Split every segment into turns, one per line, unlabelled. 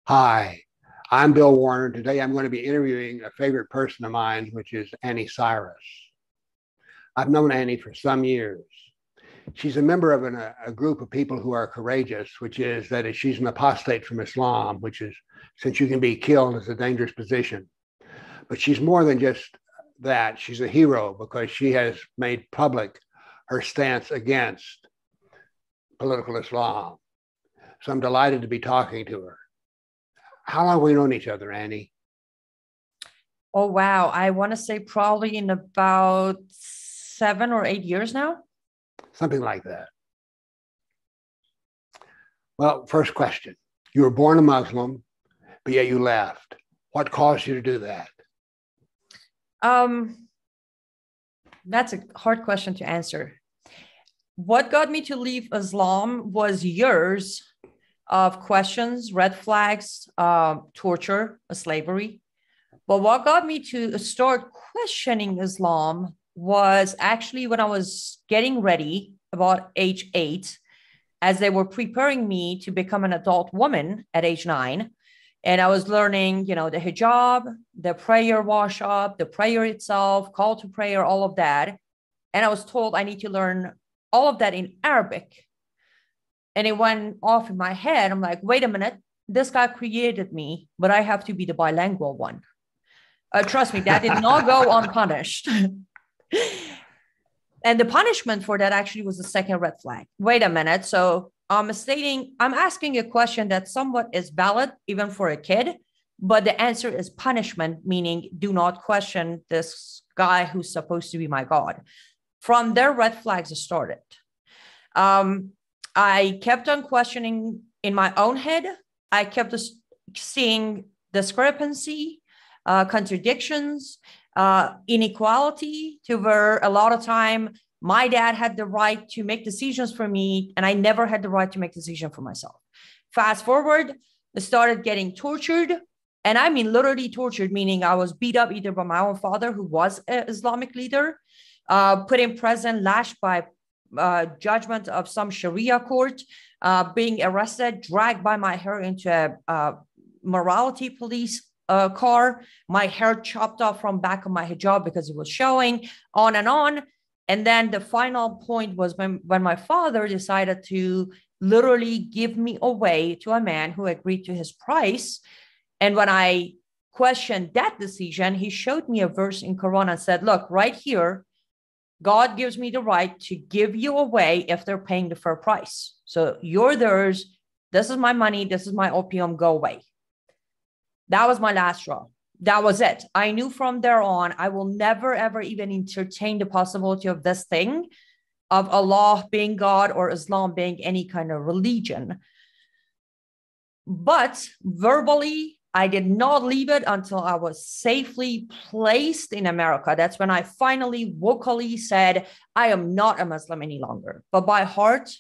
Hi, I'm Bill Warner. Today I'm going to be interviewing a favorite person of mine, which is Cyrus. I've known Annie for some years. She's a member of a group of people who are courageous, which is that she's an apostate from Islam, which is, since you can be killed, is a dangerous position. But she's more than just that. She's a hero because she has made public her stance against political Islam. So I'm delighted to be talking to her. How long have we known each other, Annie?
Oh, wow. I want to say probably in about 7 or 8 years now.
Something like that. Well, first question. You were born a Muslim, but yet you left. What caused you to do that?
Um, that's a hard question to answer. What got me to leave Islam was years of questions, red flags, torture, slavery. But what got me to start questioning Islam was actually when I was getting ready, about age 8, as they were preparing me to become an adult woman at age 9. And I was learning, the hijab, the prayer wash up, the prayer itself, call to prayer, all of that. And I was told I need to learn all of that in Arabic. And it went off in my head. I'm like, wait a minute, this guy created me, but I have to be the bilingual one. Trust me, that did not go unpunished. And the punishment for that actually was the second red flag. Wait a minute. So I'm asking a question that somewhat is valid, even for a kid, but the answer is punishment, meaning do not question this guy who's supposed to be my God. From there, red flags started. I kept on questioning in my own head. I kept seeing discrepancy, contradictions, inequality, to where a lot of time my dad had the right to make decisions for me, and I never had the right to make decisions for myself. Fast forward, I started getting tortured. And I mean, literally tortured, meaning I was beat up either by my own father, who was an Islamic leader, put in prison, lashed by judgment of some Sharia court, being arrested, dragged by my hair into a morality police car, my hair chopped off from back of my hijab because it was showing, on and on. And then the final point was when my father decided to literally give me away to a man who agreed to his price. And when I questioned that decision, he showed me a verse in Quran and said, look, right here, God gives me the right to give you away if they're paying the fair price. So you're theirs. This is my money. This is my opium. Go away. That was my last straw. That was it. I knew from there on, I will never, ever even entertain the possibility of this thing, of Allah being God or Islam being any kind of religion. But verbally, I did not leave it until I was safely placed in America. That's when I finally vocally said, I am not a Muslim any longer. But by heart,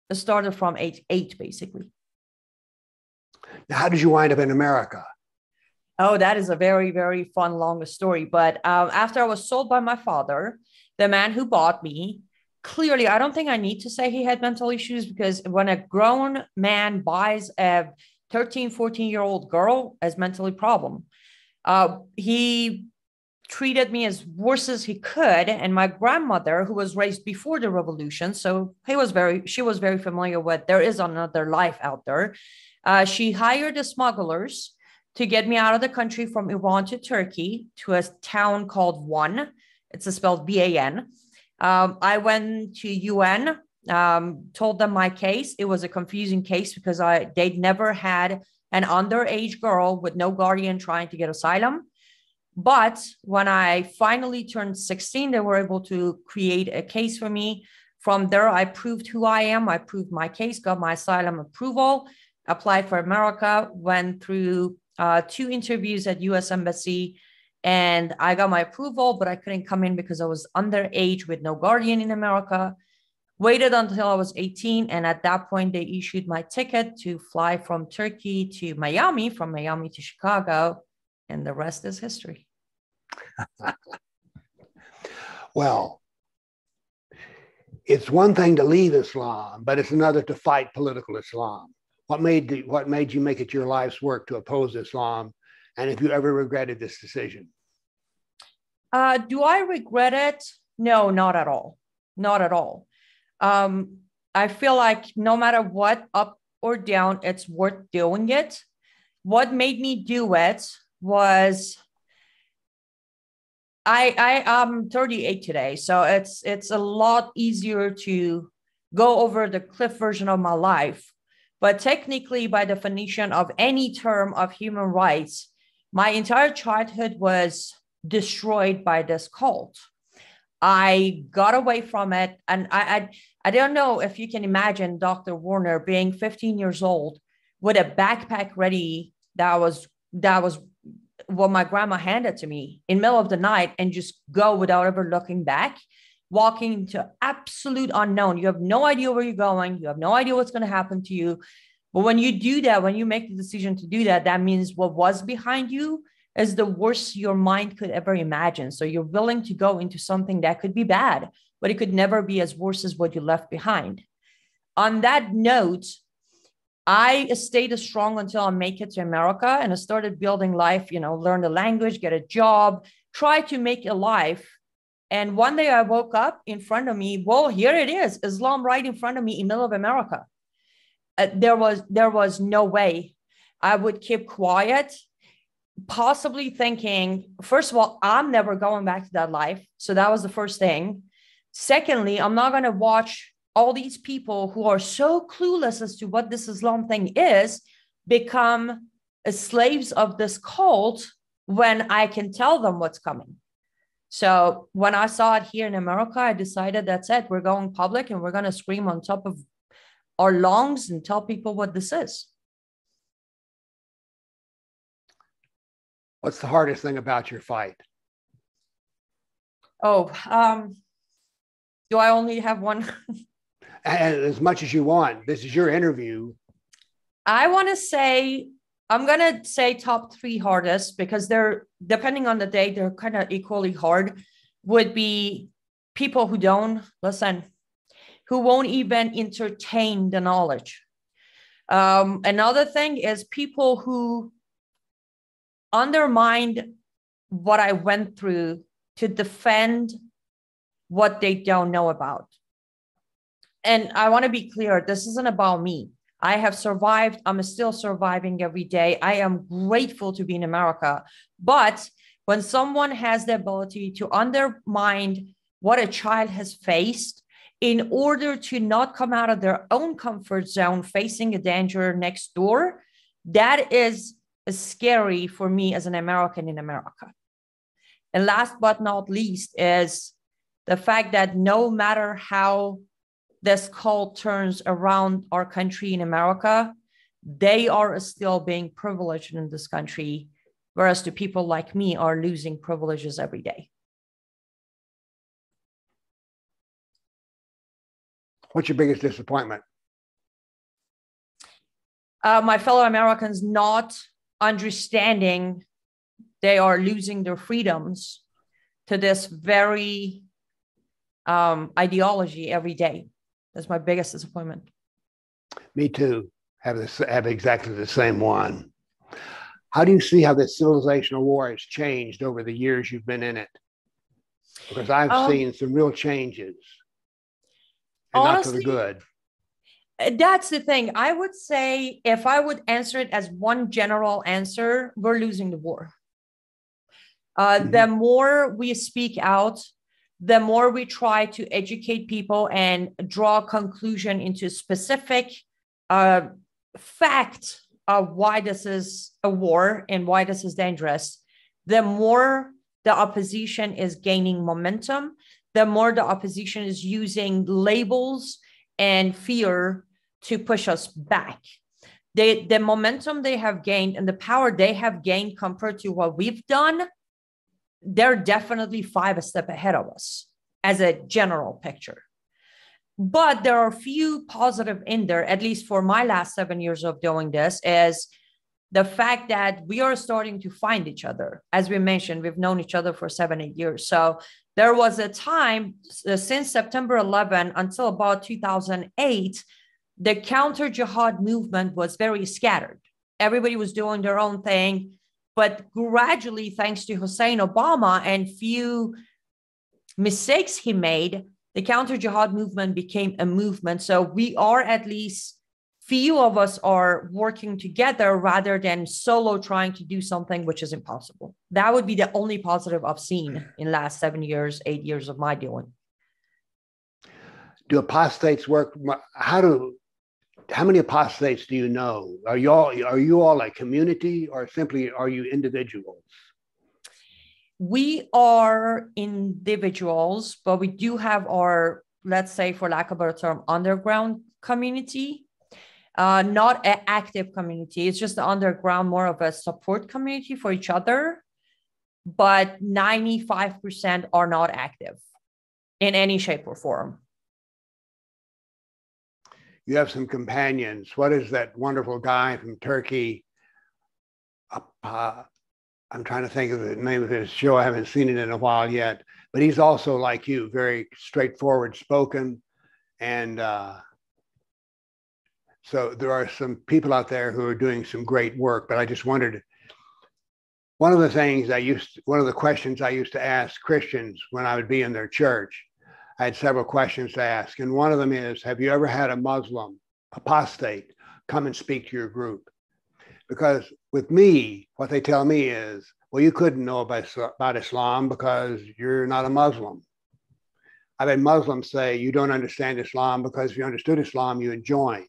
it started from age 8, basically.
Now, how did you wind up in America?
Oh, that is a very, very fun, long story. But after I was sold by my father, the man who bought me, clearly, I don't think I need to say he had mental issues, because when a grown man buys a 13, 14-year-old girl as mentally problem, he treated me as worse as he could. And my grandmother, who was raised before the revolution, so she was very familiar with there is another life out there. She hired the smugglers to get me out of the country from Iran to Turkey, to a town called Van. It's spelled B-A-N. I went to UN, told them my case. It was a confusing case because they'd never had an underage girl with no guardian trying to get asylum. But when I finally turned 16, they were able to create a case for me. From there, I proved who I am. I proved my case, got my asylum approval, applied for America, went through 2 interviews at U.S. Embassy, and I got my approval, but I couldn't come in because I was underage with no guardian in America. Waited until I was 18, and at that point, they issued my ticket to fly from Turkey to Miami, from Miami to Chicago, and the rest is history.
Well, it's one thing to leave Islam, but it's another to fight political Islam. What made you make it your life's work to oppose Islam? And if you ever regretted this decision?
Do I regret it? No, not at all. Not at all. I feel like no matter what, up or down, it's worth doing it. What made me do it was I'm 38 today, so it's a lot easier to go over the cliff version of my life. But technically, by definition of any term of human rights, my entire childhood was destroyed by this cult. I got away from it, and I don't know if you can imagine Dr. Warner being 15 years old with a backpack ready. That was what my grandma handed to me in the middle of the night, and just go without ever looking back, walking into absolute unknown. You have no idea where you're going. You have no idea what's going to happen to you. But when you do that, when you make the decision to do that, that means what was behind you is the worst your mind could ever imagine. So you're willing to go into something that could be bad, but it could never be as worse as what you left behind. On that note, I stayed strong until I make it to America, and I started building life, learn the language, get a job, try to make a life. And one day I woke up in front of me. Well, here it is, Islam right in front of me in the middle of America. There was no way I would keep quiet, possibly thinking, first of all, I'm never going back to that life. So that was the first thing. Secondly, I'm not going to watch all these people who are so clueless as to what this Islam thing is become slaves of this cult when I can tell them what's coming. So when I saw it here in America, I decided that's it. We're going public, and we're going to scream on top of our lungs and tell people what this is.
What's the hardest thing about your fight?
Oh, do I only have one?
And as much as you want. This is your interview.
I want to say, I'm going to say top 3 hardest, because they're, depending on the day, they're kind of equally hard, would be people who don't listen, who won't even entertain the knowledge. Another thing is people who undermined what I went through to defend what they don't know about. And I want to be clear, this isn't about me. I have survived. I'm still surviving every day. I am grateful to be in America. But when someone has the ability to undermine what a child has faced in order to not come out of their own comfort zone, facing a danger next door, that is scary for me as an American in America. And last but not least is the fact that no matter how this cult turns around our country in America, they are still being privileged in this country, whereas the people like me are losing privileges every day.
What's your biggest disappointment?
My fellow Americans not understanding they are losing their freedoms to this very ideology every day. That's my biggest disappointment.
Me too. Have exactly the same one. How do you see how this civilizational war has changed over the years you've been in it? Because I've seen some real changes, and honestly, not for the good.
That's the thing. I would say, if I would answer it as one general answer, we're losing the war. The more we speak out, the more we try to educate people and draw a conclusion into specific fact of why this is a war and why this is dangerous, the more the opposition is gaining momentum, the more the opposition is using labels and fear to push us back. The momentum they have gained and the power they have gained compared to what we've done, they're definitely 5 steps ahead of us as a general picture. But there are a few positive in there, at least for my last 7 years of doing this, is the fact that we are starting to find each other. As we mentioned, we've known each other for 7-8 years. So there was a time since September 11 until about 2008 the counter jihad movement was very scattered. Everybody was doing their own thing. But gradually, thanks to Hussein Obama and few mistakes he made, the counter jihad movement became a movement. So we are, at least few of us are working together rather than solo trying to do something which is impossible. That would be the only positive I've seen in the last 7 years, 8 years of my doing.
Do apostates work? How many apostates do you know? Are you all a community, or simply are you individuals?
We are individuals, but we do have our, let's say, for lack of a better term, underground community. Not an active community. It's just the underground, more of a support community for each other. But 95% are not active in any shape or form.
You have some companions. What is that wonderful guy from Turkey? I'm trying to think of the name of his show. I haven't seen it in a while yet, but he's also like you, very straightforward spoken. And so there are some people out there who are doing some great work, but I just wondered, one of the questions I used to ask Christians when I would be in their church, I had several questions to ask. And one of them is, have you ever had a Muslim apostate come and speak to your group? Because with me, what they tell me is, well, you couldn't know about Islam because you're not a Muslim. I've had Muslims say, you don't understand Islam because if you understood Islam, you would join.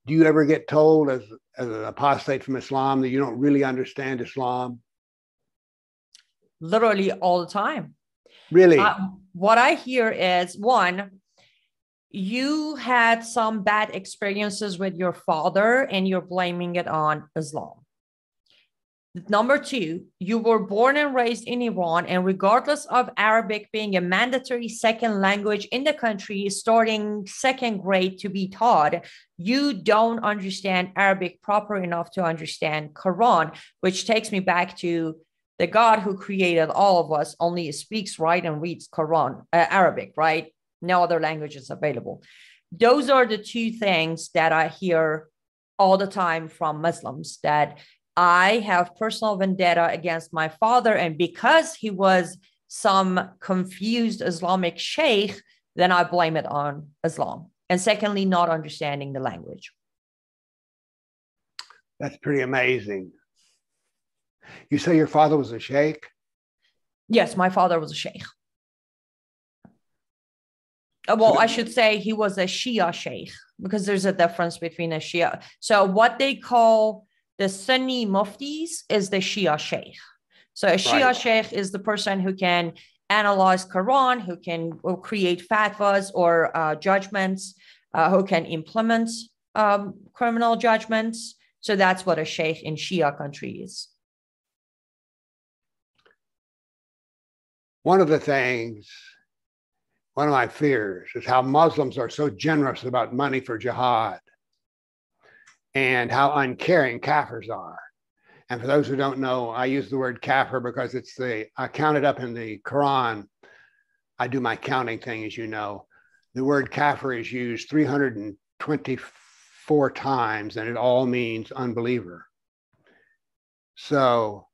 Do you ever get told as an apostate from Islam that you don't really understand Islam?
Literally all the time.
Really?
What I hear is, one, you had some bad experiences with your father and you're blaming it on Islam. Number two, you were born and raised in Iran, and regardless of Arabic being a mandatory second language in the country, starting second grade to be taught, you don't understand Arabic proper enough to understand Quran, which takes me back to the God who created all of us only speaks, writes, and reads Arabic, right? No other languages available. Those are the two things that I hear all the time from Muslims, that I have personal vendetta against my father, and because he was some confused Islamic sheikh, then I blame it on Islam. And secondly, not understanding the language.
That's pretty amazing. You say your father was a sheikh?
Yes, my father was a sheikh. Well, I should say he was a Shia sheikh, because there's a difference between a Shia. So what they call the Sunni muftis is the Shia sheikh. So a Shia sheikh is the person who can analyze Quran, who can create fatwas or judgments, who can implement criminal judgments. So that's what a sheikh in Shia country is.
One of my fears is how Muslims are so generous about money for jihad, and how uncaring Kafirs are. And for those who don't know, I use the word kafir because I counted up in the Quran. I do my counting thing, as you know. The word kafir is used 324 times, and it all means unbeliever. So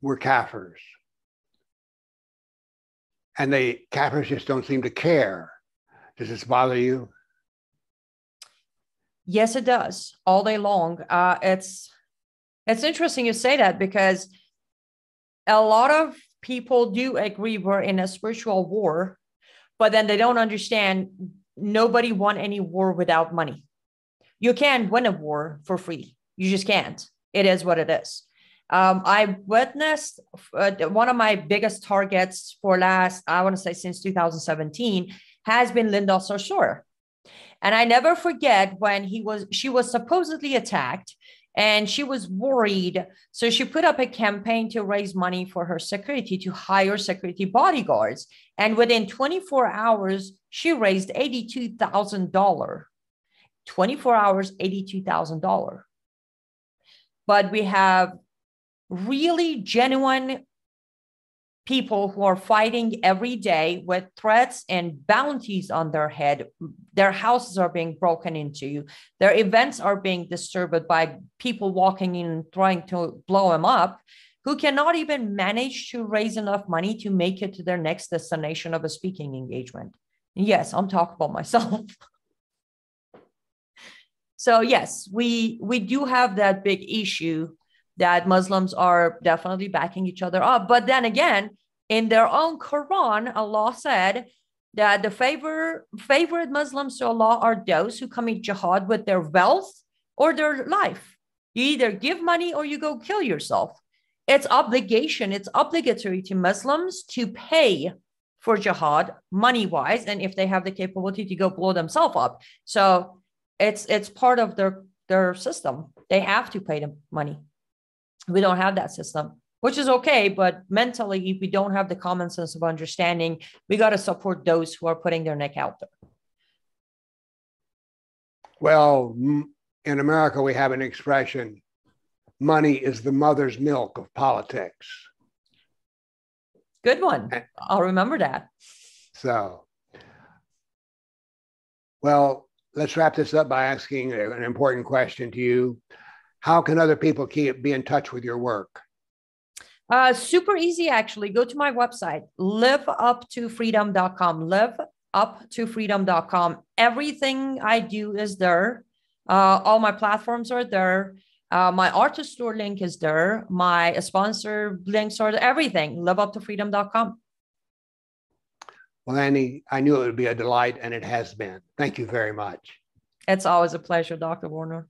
we're kafirs. And the Kafirs just don't seem to care. Does this bother you?
Yes, it does, all day long. It's interesting you say that, because a lot of people do agree we're in a spiritual war, but then they don't understand nobody won any war without money. You can't win a war for free. You just can't. It is what it is. I witnessed one of my biggest targets for since 2017 has been Linda Sarsour. And I never forget when she was supposedly attacked and she was worried. So she put up a campaign to raise money for her security, to hire security bodyguards. And within 24 hours, she raised $82,000. 24 hours, $82,000. But we have really genuine people who are fighting every day with threats and bounties on their head. Their houses are being broken into. Their events are being disturbed by people walking in and trying to blow them up, who cannot even manage to raise enough money to make it to their next destination of a speaking engagement. Yes, I'm talking about myself. So yes, we do have that big issue that Muslims are definitely backing each other up. But then again, in their own Quran, Allah said that the favorite Muslims to Allah are those who commit jihad with their wealth or their life. You either give money or you go kill yourself. It's obligatory to Muslims to pay for jihad money-wise, and if they have the capability to go blow themselves up. So it's part of their system. They have to pay them money. We don't have that system, which is okay. But mentally, if we don't have the common sense of understanding, we got to support those who are putting their neck out there.
Well, in America, we have an expression, money is the mother's milk of politics.
Good one. I'll remember that.
So, well, let's wrap this up by asking an important question to you. How can other people be in touch with your work?
Super easy, actually. Go to my website, liveuptofreedom.com, liveuptofreedom.com. Everything I do is there. All my platforms are there. My artist store link is there. My sponsor links are there. Everything, liveuptofreedom.com.
Well, Annie, I knew it would be a delight, and it has been. Thank you very much.
It's always a pleasure, Dr. Warner.